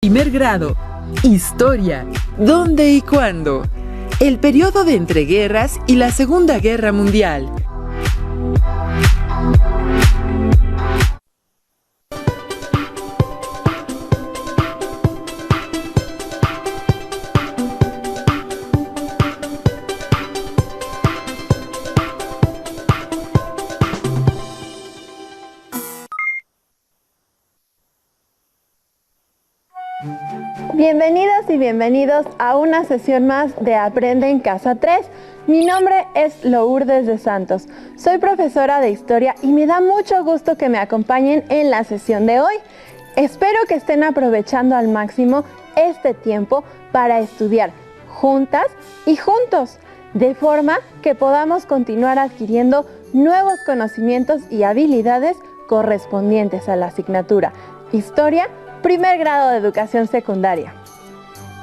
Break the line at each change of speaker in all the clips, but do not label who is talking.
Primer grado. Historia. ¿Dónde y cuándo? El periodo de entreguerras y la Segunda Guerra Mundial.
Bienvenidas y bienvenidos a una sesión más de Aprende en Casa 3. Mi nombre es Lourdes de Santos. Soy profesora de Historia y me da mucho gusto que me acompañen en la sesión de hoy. Espero que estén aprovechando al máximo este tiempo para estudiar juntas y juntos, de forma que podamos continuar adquiriendo nuevos conocimientos y habilidades correspondientes a la asignatura Historia, primer grado de educación secundaria.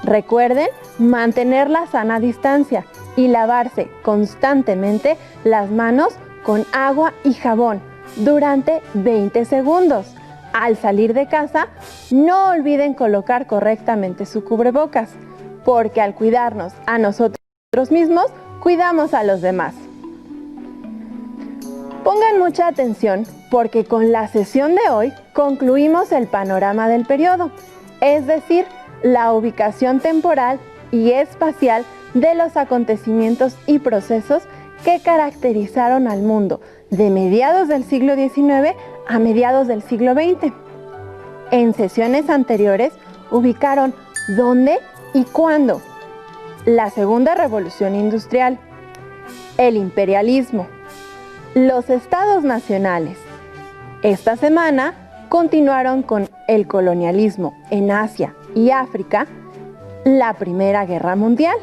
Recuerden mantener la sana distancia y lavarse constantemente las manos con agua y jabón durante 20 segundos. Al salir de casa, no olviden colocar correctamente su cubrebocas, porque al cuidarnos a nosotros mismos, cuidamos a los demás. Pongan mucha atención porque con la sesión de hoy concluimos el panorama del periodo, es decir, la ubicación temporal y espacial de los acontecimientos y procesos que caracterizaron al mundo de mediados del siglo XIX a mediados del siglo XX. En sesiones anteriores ubicaron dónde y cuándo: la Segunda Revolución Industrial, el imperialismo, los estados nacionales. Esta semana continuaron con el colonialismo en Asia y África, la Primera Guerra Mundial.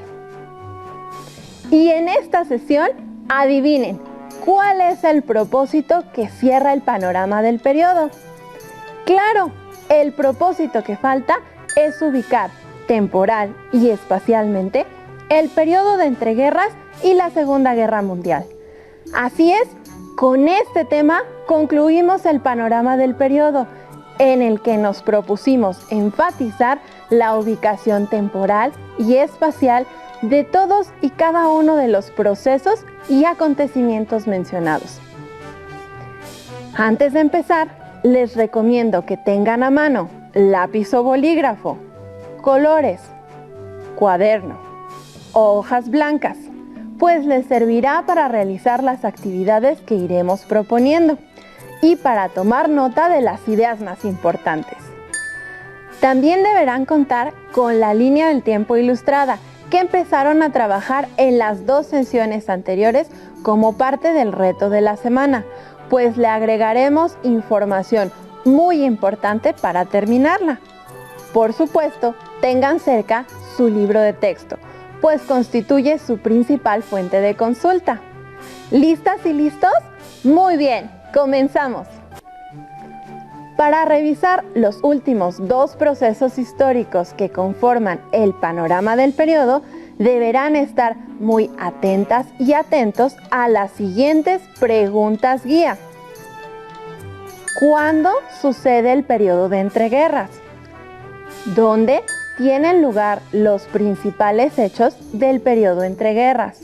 Y en esta sesión, adivinen, ¿cuál es el propósito que cierra el panorama del periodo? Claro, el propósito que falta es ubicar temporal y espacialmente el periodo de entreguerras y la Segunda Guerra Mundial. Así es, con este tema concluimos el panorama del periodo, en el que nos propusimos enfatizar la ubicación temporal y espacial de todos y cada uno de los procesos y acontecimientos mencionados. Antes de empezar, les recomiendo que tengan a mano lápiz o bolígrafo, colores, cuaderno o hojas blancas, pues les servirá para realizar las actividades que iremos proponiendo y para tomar nota de las ideas más importantes. También deberán contar con la línea del tiempo ilustrada, que empezaron a trabajar en las 2 sesiones anteriores como parte del reto de la semana, pues le agregaremos información muy importante para terminarla. Por supuesto, tengan cerca su libro de texto, pues constituye su principal fuente de consulta. ¿Listas y listos? Muy bien, comenzamos. Para revisar los últimos 2 procesos históricos que conforman el panorama del periodo, deberán estar muy atentas y atentos a las siguientes preguntas guía. ¿Cuándo sucede el periodo de entreguerras? ¿Dónde tienen lugar los principales hechos del periodo entreguerras?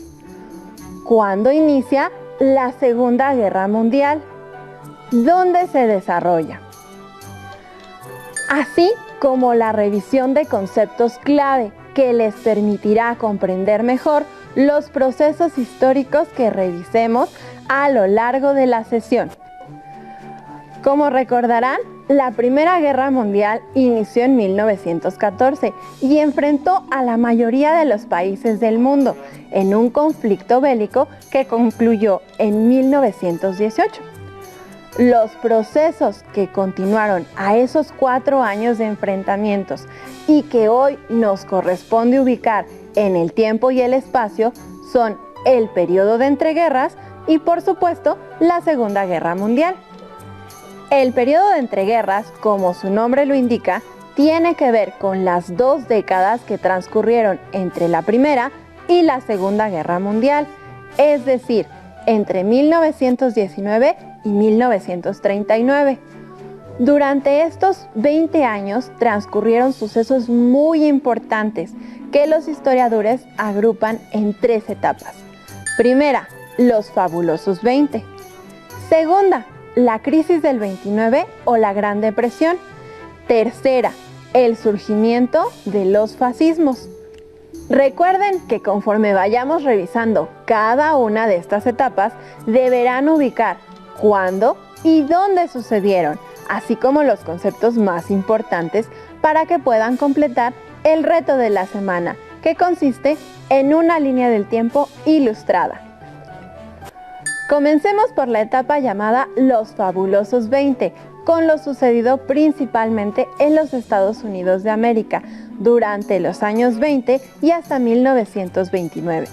¿Cuándo inicia la Segunda Guerra Mundial? ¿Dónde se desarrolla? Así como la revisión de conceptos clave que les permitirá comprender mejor los procesos históricos que revisemos a lo largo de la sesión. Como recordarán, la Primera Guerra Mundial inició en 1914 y enfrentó a la mayoría de los países del mundo en un conflicto bélico que concluyó en 1918. Los procesos que continuaron a esos 4 años de enfrentamientos y que hoy nos corresponde ubicar en el tiempo y el espacio son el periodo de entreguerras y, por supuesto, la Segunda Guerra Mundial. El periodo de entreguerras, como su nombre lo indica, tiene que ver con las 2 décadas que transcurrieron entre la Primera y la Segunda Guerra Mundial, es decir, entre 1919 y 1939. Durante estos 20 años transcurrieron sucesos muy importantes que los historiadores agrupan en 3 etapas. Primera, los fabulosos 20. Segunda, la crisis del 29 o la Gran Depresión. Tercera, el surgimiento de los fascismos. Recuerden que conforme vayamos revisando cada una de estas etapas, deberán ubicar cuándo y dónde sucedieron, así como los conceptos más importantes para que puedan completar el reto de la semana, que consiste en una línea del tiempo ilustrada. Comencemos por la etapa llamada los fabulosos 20, con lo sucedido principalmente en los Estados Unidos de América durante los años 20 y hasta 1929.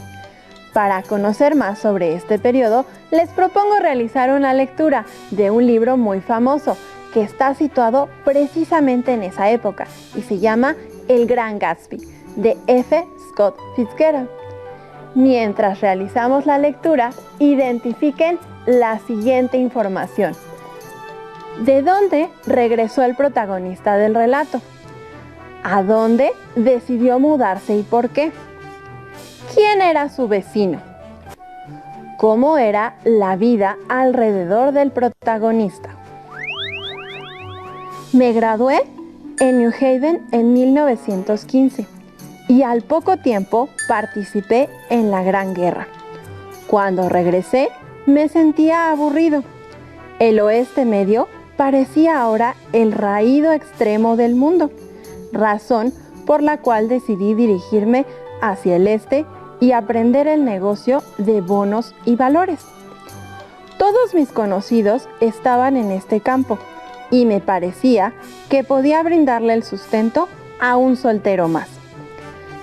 Para conocer más sobre este periodo, les propongo realizar una lectura de un libro muy famoso que está situado precisamente en esa época y se llama El Gran Gatsby, de F. Scott Fitzgerald. Mientras realizamos la lectura, identifiquen la siguiente información. ¿De dónde regresó el protagonista del relato? ¿A dónde decidió mudarse y por qué? ¿Quién era su vecino? ¿Cómo era la vida alrededor del protagonista? Me gradué en New Haven en 1915 y al poco tiempo participé en la Gran Guerra. Cuando regresé, me sentía aburrido. El Oeste Medio parecía ahora el raído extremo del mundo, razón por la cual decidí dirigirme hacia el Este y aprender el negocio de bonos y valores. Todos mis conocidos estaban en este campo y me parecía que podía brindarle el sustento a un soltero más.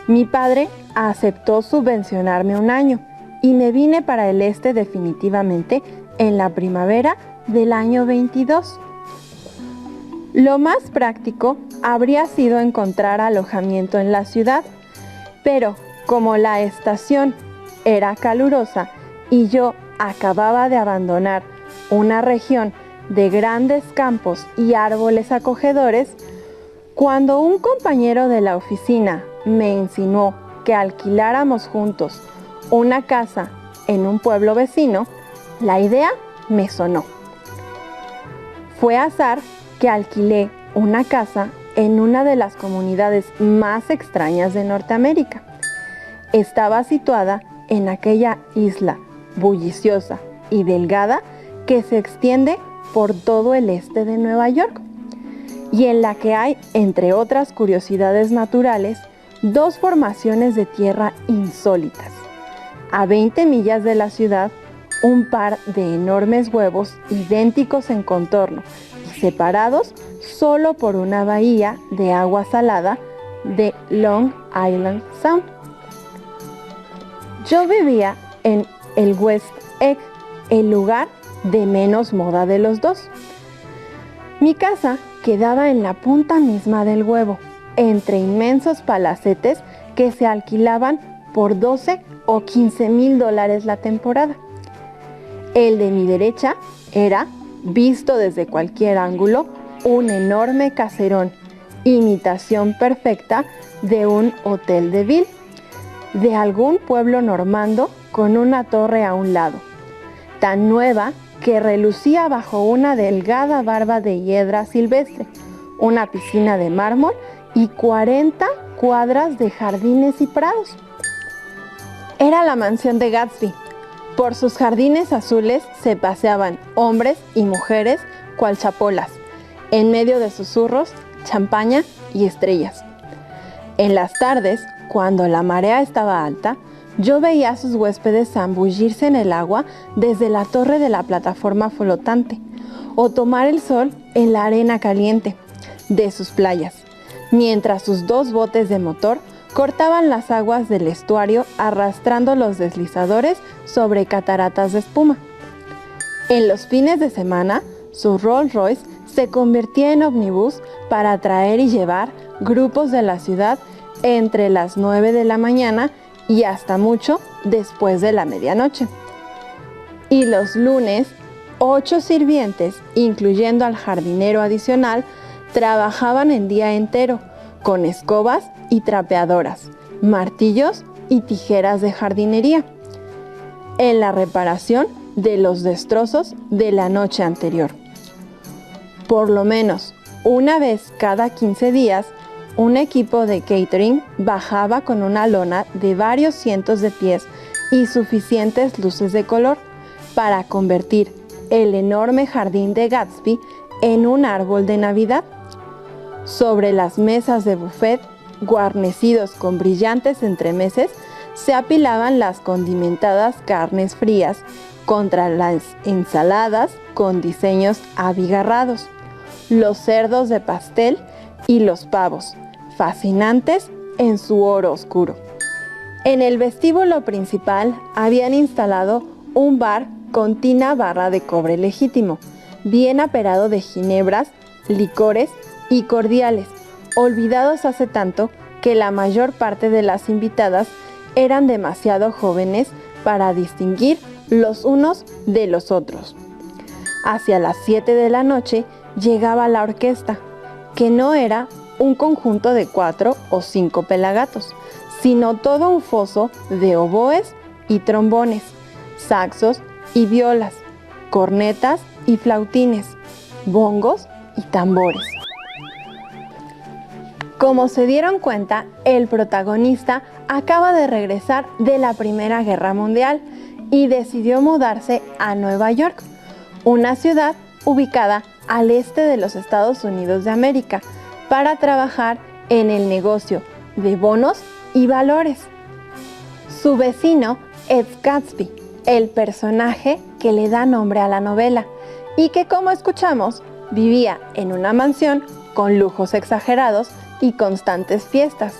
Mi padre aceptó subvencionarme un año y me vine para el Este definitivamente en la primavera del año 22. Lo más práctico habría sido encontrar alojamiento en la ciudad, pero como la estación era calurosa y yo acababa de abandonar una región de grandes campos y árboles acogedores, cuando un compañero de la oficina me insinuó que alquiláramos juntos una casa en un pueblo vecino, la idea me sonó. Fue azar que alquilé una casa en una de las comunidades más extrañas de Norteamérica. Estaba situada en aquella isla bulliciosa y delgada que se extiende por todo el este de Nueva York y en la que hay, entre otras curiosidades naturales, 2 formaciones de tierra insólitas. A 20 millas de la ciudad, un par de enormes huevos idénticos en contorno y separados solo por una bahía de agua salada de Long Island Sound. Yo vivía en el West Egg, el lugar de menos moda de los 2. Mi casa quedaba en la punta misma del huevo, entre inmensos palacetes que se alquilaban por 12 o 15 mil dólares la temporada. El de mi derecha era, visto desde cualquier ángulo, un enorme caserón, imitación perfecta de un hotel de ville, de algún pueblo normando con una torre a un lado, tan nueva que relucía bajo una delgada barba de hiedra silvestre, una piscina de mármol y 40 cuadras de jardines y prados. Era la mansión de Gatsby. Por sus jardines azules se paseaban hombres y mujeres cual chapolas, en medio de susurros, champaña y estrellas. En las tardes, cuando la marea estaba alta, yo veía a sus huéspedes zambullirse en el agua desde la torre de la plataforma flotante o tomar el sol en la arena caliente de sus playas, mientras sus 2 botes de motor cortaban las aguas del estuario arrastrando los deslizadores sobre cataratas de espuma. En los fines de semana, su Rolls Royce se convertía en ómnibus para traer y llevar grupos de la ciudad entre las 9 de la mañana y hasta mucho después de la medianoche. Y los lunes 8 sirvientes, incluyendo al jardinero adicional, trabajaban el día entero con escobas y trapeadoras, martillos y tijeras de jardinería, en la reparación de los destrozos de la noche anterior. Por lo menos una vez cada 15 días, un equipo de catering bajaba con una lona de varios cientos de pies y suficientes luces de color para convertir el enorme jardín de Gatsby en un árbol de Navidad. Sobre las mesas de buffet, guarnecidos con brillantes entremeses, se apilaban las condimentadas carnes frías contra las ensaladas con diseños abigarrados, los cerdos de pastel y los pavos, fascinantes en su oro oscuro. En el vestíbulo principal habían instalado un bar con tina barra de cobre legítimo, bien aperado de ginebras, licores y cordiales, olvidados hace tanto que la mayor parte de las invitadas eran demasiado jóvenes para distinguir los unos de los otros. Hacia las 7 de la noche llegaba la orquesta, que no era un conjunto de 4 o 5 pelagatos, sino todo un foso de oboes y trombones, saxos y violas, cornetas y flautines, bongos y tambores. Como se dieron cuenta, el protagonista acaba de regresar de la Primera Guerra Mundial y decidió mudarse a Nueva York, una ciudad ubicada al este de los Estados Unidos de América, para trabajar en el negocio de bonos y valores. Su vecino es Gatsby, el personaje que le da nombre a la novela, y que, como escuchamos, vivía en una mansión con lujos exagerados y constantes fiestas.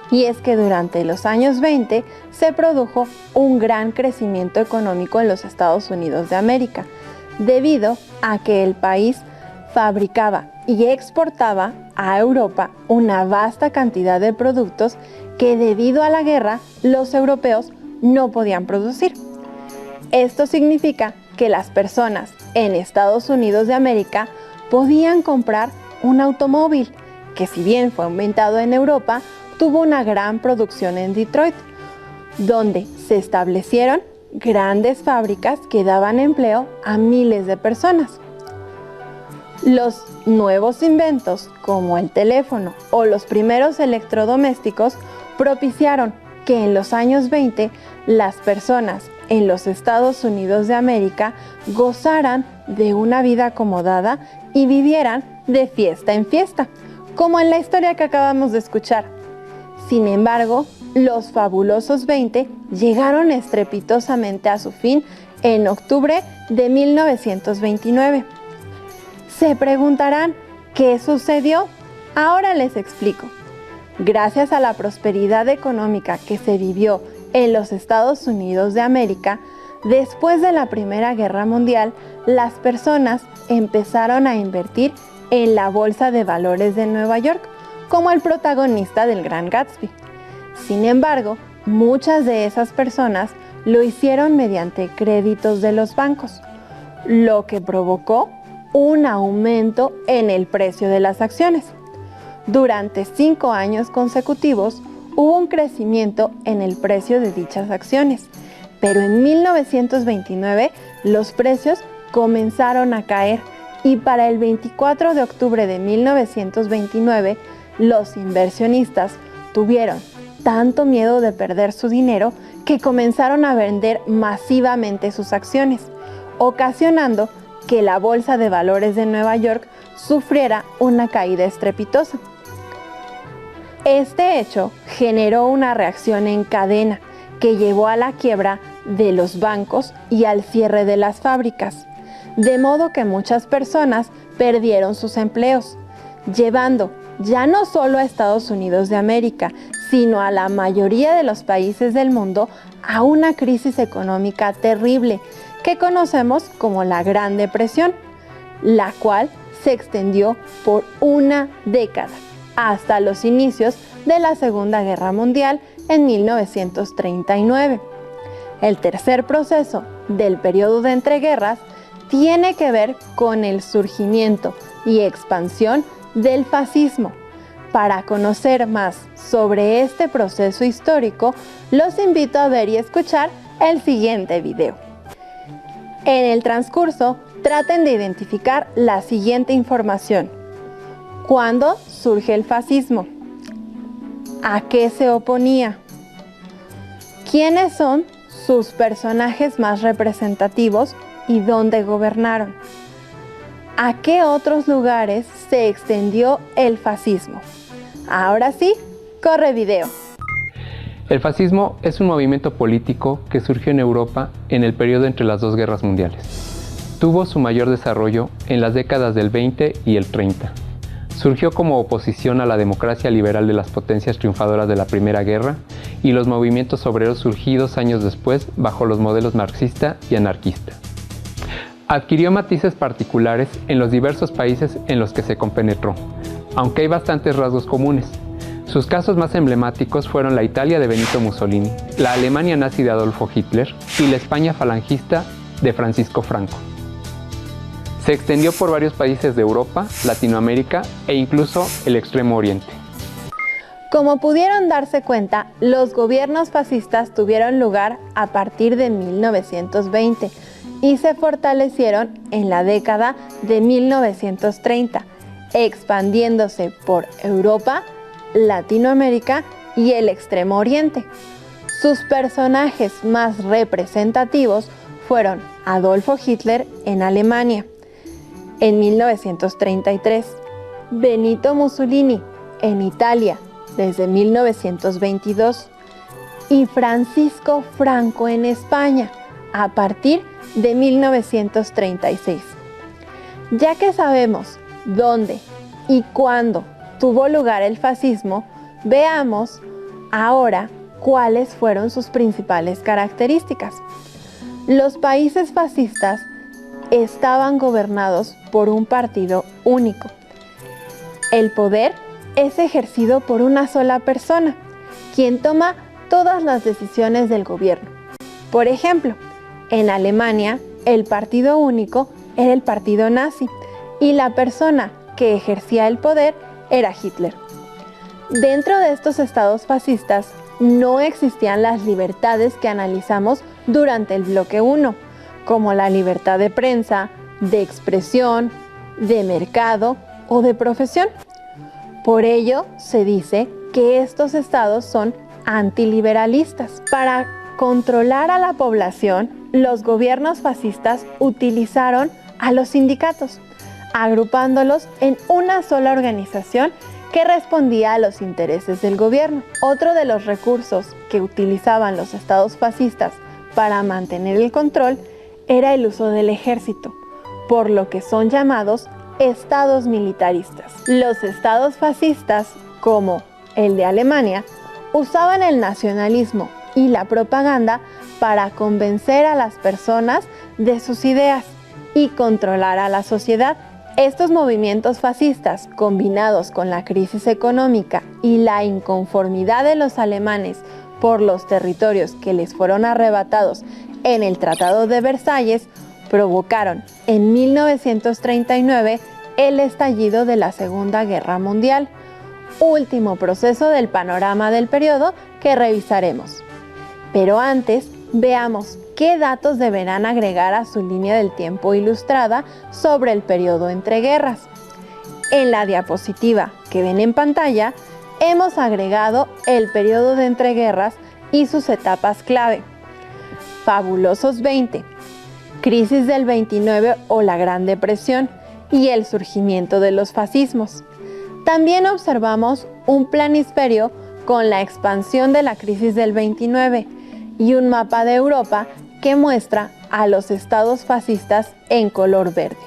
Y es que durante los años 20 se produjo un gran crecimiento económico en los Estados Unidos de América, debido a que el país fabricaba y exportaba a Europa una vasta cantidad de productos que, debido a la guerra, los europeos no podían producir. Esto significa que las personas en Estados Unidos de América podían comprar un automóvil que, si bien fue inventado en Europa, tuvo una gran producción en Detroit, donde se establecieron grandes fábricas que daban empleo a miles de personas. Los nuevos inventos, como el teléfono o los primeros electrodomésticos, propiciaron que en los años 20 las personas en los Estados Unidos de América gozaran de una vida acomodada y vivieran de fiesta en fiesta, como en la historia que acabamos de escuchar. Sin embargo, los fabulosos 20 llegaron estrepitosamente a su fin en octubre de 1929. Se preguntarán, ¿qué sucedió? Ahora les explico. Gracias a la prosperidad económica que se vivió en los Estados Unidos de América, después de la Primera Guerra Mundial, las personas empezaron a invertir en la Bolsa de Valores de Nueva York, como el protagonista del Gran Gatsby. Sin embargo, muchas de esas personas lo hicieron mediante créditos de los bancos, lo que provocó un aumento en el precio de las acciones. Durante 5 años consecutivos hubo un crecimiento en el precio de dichas acciones, pero en 1929 los precios comenzaron a caer y para el 24 de octubre de 1929 los inversionistas tuvieron tanto miedo de perder su dinero que comenzaron a vender masivamente sus acciones, ocasionando que la Bolsa de Valores de Nueva York sufriera una caída estrepitosa. Este hecho generó una reacción en cadena que llevó a la quiebra de los bancos y al cierre de las fábricas, de modo que muchas personas perdieron sus empleos, llevando ya no solo a Estados Unidos de América, sino a la mayoría de los países del mundo a una crisis económica terrible que conocemos como la Gran Depresión, la cual se extendió por una década, hasta los inicios de la Segunda Guerra Mundial en 1939. El tercer proceso del periodo de entreguerras tiene que ver con el surgimiento y expansión del fascismo. Para conocer más sobre este proceso histórico, los invito a ver y escuchar el siguiente video. En el transcurso, traten de identificar la siguiente información. ¿Cuándo surge el fascismo? ¿A qué se oponía? ¿Quiénes son sus personajes más representativos y dónde gobernaron? ¿A qué otros lugares se extendió el fascismo? Ahora sí, corre video.
El fascismo es un movimiento político que surgió en Europa en el periodo entre las dos guerras mundiales. Tuvo su mayor desarrollo en las décadas del 20 y el 30. Surgió como oposición a la democracia liberal de las potencias triunfadoras de la Primera Guerra y los movimientos obreros surgidos años después bajo los modelos marxista y anarquista. Adquirió matices particulares en los diversos países en los que se compenetró, aunque hay bastantes rasgos comunes. Sus casos más emblemáticos fueron la Italia de Benito Mussolini, la Alemania nazi de Adolfo Hitler y la España falangista de Francisco Franco. Se extendió por varios países de Europa, Latinoamérica e incluso el Extremo Oriente.
Como pudieron darse cuenta, los gobiernos fascistas tuvieron lugar a partir de 1920 y se fortalecieron en la década de 1930, expandiéndose por Europa, Latinoamérica y el Extremo Oriente. Sus personajes más representativos fueron Adolfo Hitler en Alemania en 1933, Benito Mussolini en Italia desde 1922 y Francisco Franco en España a partir de 1936. Ya que sabemos dónde y cuándo tuvo lugar el fascismo, veamos ahora cuáles fueron sus principales características. Los países fascistas estaban gobernados por un partido único. El poder es ejercido por una sola persona, quien toma todas las decisiones del gobierno. Por ejemplo, en Alemania, el partido único era el partido nazi y la persona que ejercía el poder era Hitler. Dentro de estos estados fascistas no existían las libertades que analizamos durante el bloque 1, como la libertad de prensa, de expresión, de mercado o de profesión. Por ello, se dice que estos estados son antiliberalistas. Para controlar a la población, los gobiernos fascistas utilizaron a los sindicatos, agrupándolos en una sola organización que respondía a los intereses del gobierno. Otro de los recursos que utilizaban los estados fascistas para mantener el control era el uso del ejército, por lo que son llamados estados militaristas. Los estados fascistas, como el de Alemania, usaban el nacionalismo y la propaganda para convencer a las personas de sus ideas y controlar a la sociedad. Estos movimientos fascistas, combinados con la crisis económica y la inconformidad de los alemanes por los territorios que les fueron arrebatados en el Tratado de Versalles, provocaron en 1939 el estallido de la Segunda Guerra Mundial, último proceso del panorama del periodo que revisaremos. Pero antes, veamos qué datos deberán agregar a su línea del tiempo ilustrada sobre el periodo entre guerras. En la diapositiva que ven en pantalla, hemos agregado el periodo de entreguerras y sus etapas clave. Fabulosos 20, crisis del 29 o la Gran Depresión y el surgimiento de los fascismos. También observamos un planisferio con la expansión de la crisis del 29 y un mapa de Europa que muestra a los estados fascistas en color verde.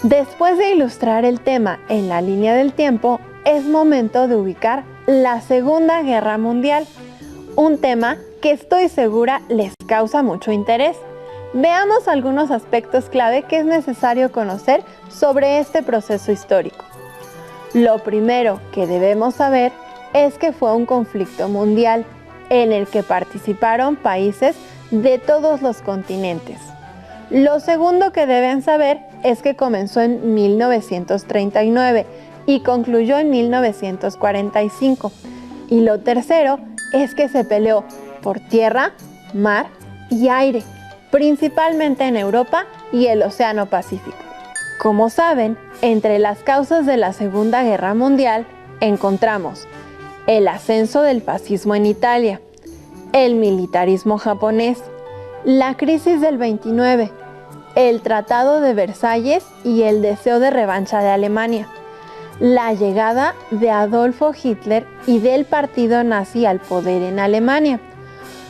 Después de ilustrar el tema en la línea del tiempo, es momento de ubicar la Segunda Guerra Mundial, un tema que estoy segura les causa mucho interés. Veamos algunos aspectos clave que es necesario conocer sobre este proceso histórico. Lo primero que debemos saber es que fue un conflicto mundial en el que participaron países de todos los continentes. Lo segundo que deben saber es que comenzó en 1939 y concluyó en 1945. Y lo tercero es que se peleó por tierra, mar y aire, principalmente en Europa y el Océano Pacífico. Como saben, entre las causas de la Segunda Guerra Mundial encontramos el ascenso del fascismo en Italia, el militarismo japonés, la crisis del 29, el Tratado de Versalles y el deseo de revancha de Alemania, la llegada de Adolfo Hitler y del partido nazi al poder en Alemania,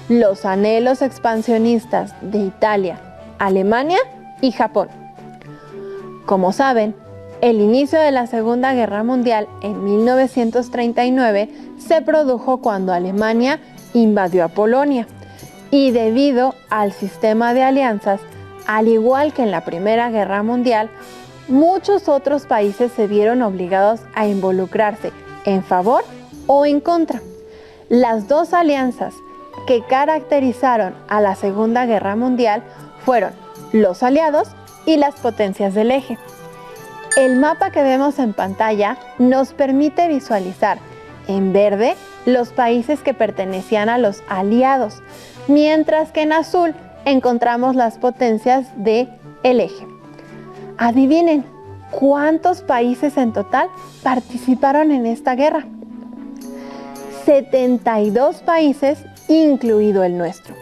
los anhelos expansionistas de Italia, Alemania y Japón. Como saben, el inicio de la Segunda Guerra Mundial en 1939 se produjo cuando Alemania invadió a Polonia y debido al sistema de alianzas, al igual que en la Primera Guerra Mundial, muchos otros países se vieron obligados a involucrarse en favor o en contra. Las dos alianzas que caracterizaron a la Segunda Guerra Mundial fueron los aliados y las potencias del eje. El mapa que vemos en pantalla nos permite visualizar en verde los países que pertenecían a los aliados, mientras que en azul encontramos las potencias del eje. Adivinen, ¿cuántos países en total participaron en esta guerra? 72 países, incluido el nuestro.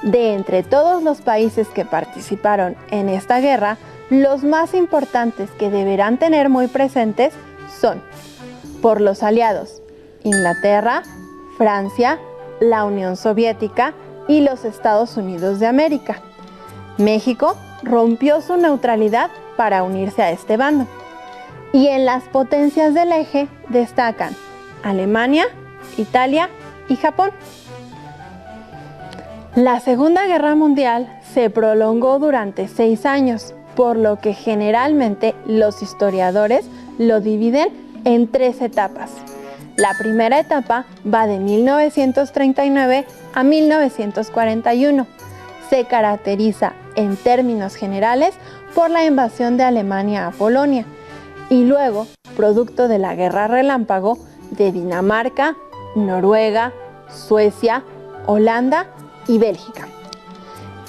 De entre todos los países que participaron en esta guerra, los más importantes que deberán tener muy presentes son, por los aliados, Inglaterra, Francia, la Unión Soviética y los Estados Unidos de América. México rompió su neutralidad para unirse a este bando. Y en las potencias del eje destacan Alemania, Italia y Japón. La Segunda Guerra Mundial se prolongó durante 6 años, por lo que generalmente los historiadores lo dividen en 3 etapas. La primera etapa va de 1939 a 1941. Se caracteriza en términos generales por la invasión de Alemania a Polonia y luego, producto de la Guerra Relámpago, de Dinamarca, Noruega, Suecia, Holanda y Bélgica.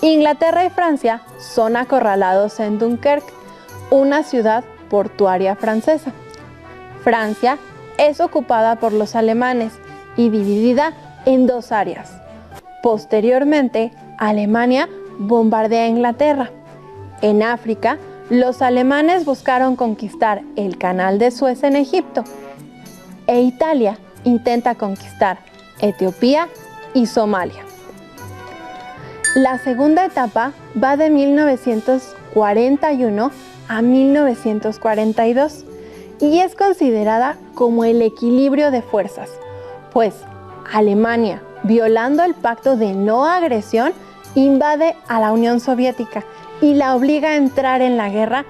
Inglaterra y Francia son acorralados en Dunkerque, una ciudad portuaria francesa. Francia es ocupada por los alemanes y dividida en 2 áreas. Posteriormente, Alemania bombardea a Inglaterra. En África, los alemanes buscaron conquistar el Canal de Suez en Egipto e Italia intenta conquistar Etiopía y Somalia. La segunda etapa va de 1941 a 1942 y es considerada como el equilibrio de fuerzas, pues Alemania, violando el pacto de no agresión, invade a la Unión Soviética y la obliga a entrar en la guerra.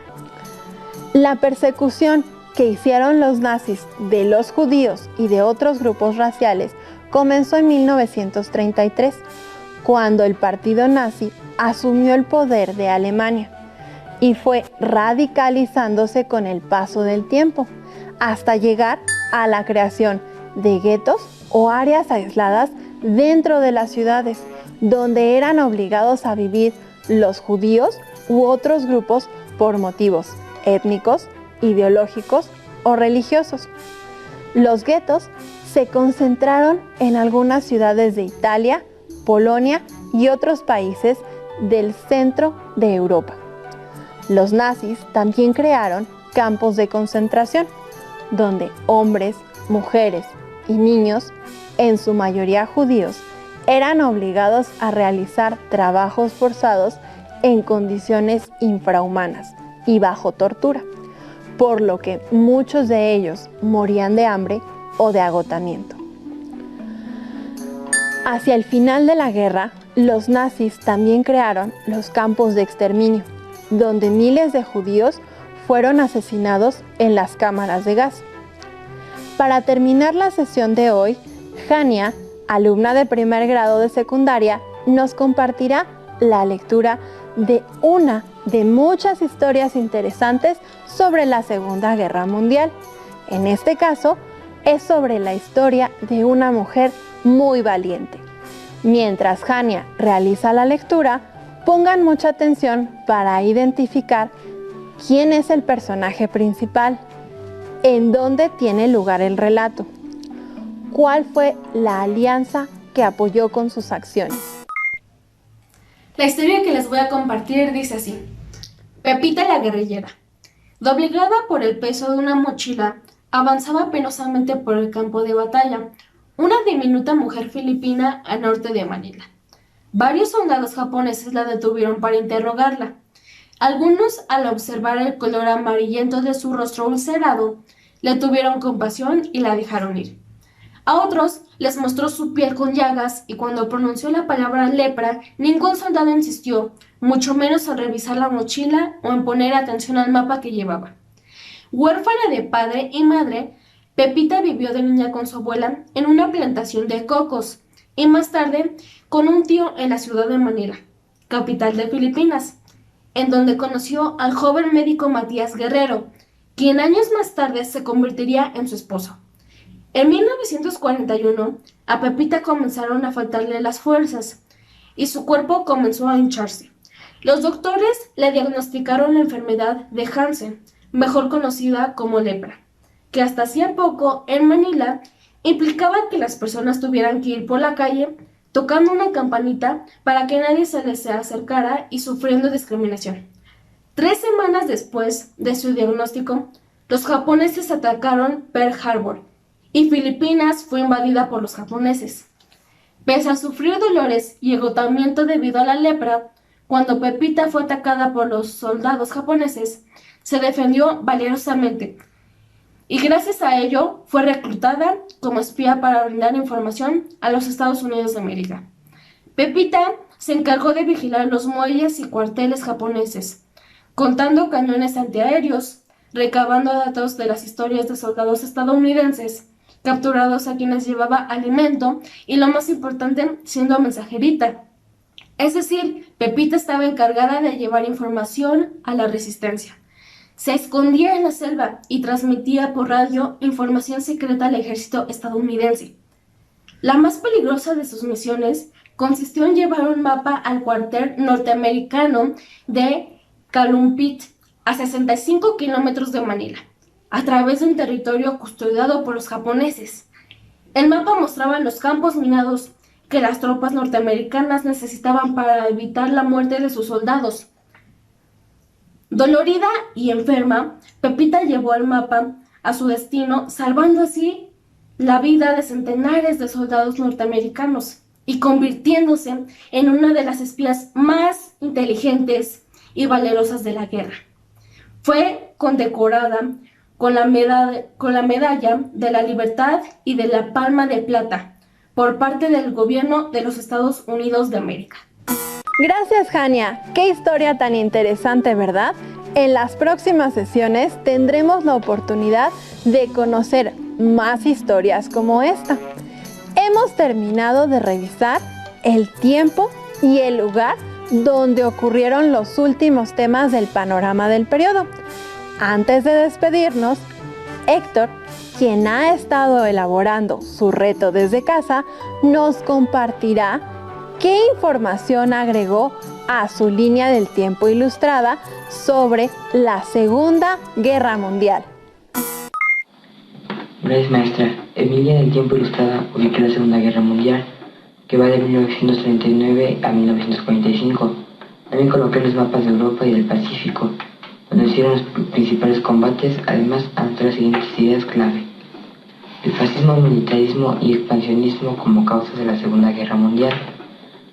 La persecución que hicieron los nazis de los judíos y de otros grupos raciales comenzó en 1933, cuando el partido nazi asumió el poder de Alemania y fue radicalizándose con el paso del tiempo, hasta llegar a la creación de guetos o áreas aisladas dentro de las ciudades, donde eran obligados a vivir los judíos u otros grupos por motivos étnicos, ideológicos o religiosos. Los guetos se concentraron en algunas ciudades de Italia, Polonia y otros países del centro de Europa. Los nazis también crearon campos de concentración, donde hombres, mujeres y niños, en su mayoría judíos, eran obligados a realizar trabajos forzados en condiciones infrahumanas y bajo tortura, por lo que muchos de ellos morían de hambre o de agotamiento. Hacia el final de la guerra, los nazis también crearon los campos de exterminio, donde miles de judíos fueron asesinados en las cámaras de gas. Para terminar la sesión de hoy, Jania, alumna de primer grado de secundaria, nos compartirá la lectura de una de muchas historias interesantes sobre la Segunda Guerra Mundial. En este caso, es sobre la historia de una mujer muy valiente. Mientras Jania realiza la lectura, pongan mucha atención para identificar quién es el personaje principal, en dónde tiene lugar el relato, cuál fue la alianza que apoyó con sus acciones.
La historia que les voy a compartir dice así: Pepita la guerrillera, doblegada por el peso de una mochila, avanzaba penosamente por el campo de batalla, una diminuta mujer filipina al norte de Manila. Varios soldados japoneses la detuvieron para interrogarla. Algunos, al observar el color amarillento de su rostro ulcerado, le tuvieron compasión y la dejaron ir. A otros les mostró su piel con llagas y cuando pronunció la palabra lepra, ningún soldado insistió, mucho menos en revisar la mochila o en poner atención al mapa que llevaba. Huérfana de padre y madre, Pepita vivió de niña con su abuela en una plantación de cocos y más tarde con un tío en la ciudad de Manila, capital de Filipinas, en donde conoció al joven médico Matías Guerrero, quien años más tarde se convertiría en su esposo. En 1941, a Pepita comenzaron a faltarle las fuerzas y su cuerpo comenzó a hincharse. Los doctores le diagnosticaron la enfermedad de Hansen, mejor conocida como lepra, que hasta hacía poco en Manila implicaba que las personas tuvieran que ir por la calle tocando una campanita para que nadie se les acercara y sufriendo discriminación. 3 semanas después de su diagnóstico, los japoneses atacaron Pearl Harbor y Filipinas fue invadida por los japoneses. Pese a sufrir dolores y agotamiento debido a la lepra, cuando Pepita fue atacada por los soldados japoneses, se defendió valerosamente y gracias a ello fue reclutada como espía para brindar información a los Estados Unidos de América. Pepita se encargó de vigilar los muelles y cuarteles japoneses, contando cañones antiaéreos, recabando datos de las historias de soldados estadounidenses capturados a quienes llevaba alimento y, lo más importante, siendo mensajerita. Es decir, Pepita estaba encargada de llevar información a la resistencia. Se escondía en la selva y transmitía por radio información secreta al ejército estadounidense. La más peligrosa de sus misiones consistió en llevar un mapa al cuartel norteamericano de Calumpit, a 65 kilómetros de Manila, a través de un territorio custodiado por los japoneses. El mapa mostraba los campos minados que las tropas norteamericanas necesitaban para evitar la muerte de sus soldados. Dolorida y enferma, Pepita llevó el mapa a su destino, salvando así la vida de centenares de soldados norteamericanos y convirtiéndose en una de las espías más inteligentes y valerosas de la guerra. Fue condecorada con la medalla de la Libertad y de la Palma de Plata por parte del gobierno de los Estados Unidos de América.
Gracias, Jania. Qué historia tan interesante, ¿verdad? En las próximas sesiones tendremos la oportunidad de conocer más historias como esta. Hemos terminado de revisar el tiempo y el lugar donde ocurrieron los últimos temas del panorama del periodo. Antes de despedirnos, Héctor, quien ha estado elaborando su reto desde casa, nos compartirá qué información agregó a su línea del tiempo ilustrada sobre la Segunda Guerra Mundial.
Gracias, maestra. En mi línea del tiempo ilustrada ubiqué la Segunda Guerra Mundial, que va de 1939 a 1945. También coloqué los mapas de Europa y del Pacífico, donde se hicieron los principales combates. Además, anoté las siguientes ideas clave: el fascismo, militarismo y expansionismo como causas de la Segunda Guerra Mundial,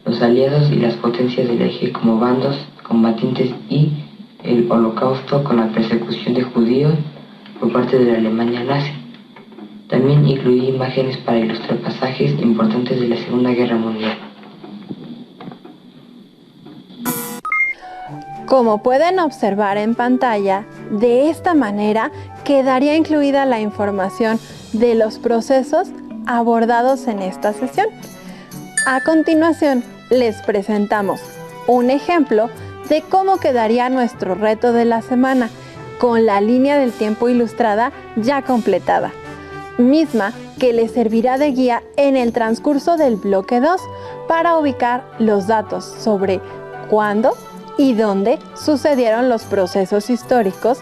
los aliados y las potencias del eje como bandos combatientes y el Holocausto con la persecución de judíos por parte de la Alemania nazi. También incluí imágenes para ilustrar pasajes importantes de la Segunda Guerra Mundial.
Como pueden observar en pantalla, de esta manera quedaría incluida la información de los procesos abordados en esta sesión. A continuación, les presentamos un ejemplo de cómo quedaría nuestro reto de la semana, con la línea del tiempo ilustrada ya completada, misma que les servirá de guía en el transcurso del bloque 2 para ubicar los datos sobre cuándo y dónde sucedieron los procesos históricos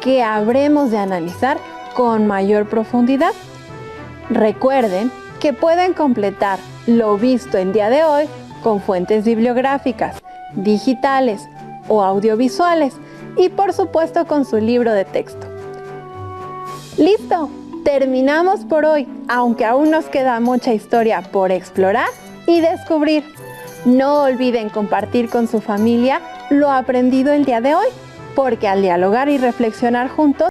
que habremos de analizar con mayor profundidad. Recuerden que pueden completar lo visto el día de hoy con fuentes bibliográficas, digitales o audiovisuales y por supuesto con su libro de texto. ¡Listo! Terminamos por hoy, aunque aún nos queda mucha historia por explorar y descubrir. No olviden compartir con su familia lo aprendido el día de hoy, porque al dialogar y reflexionar juntos,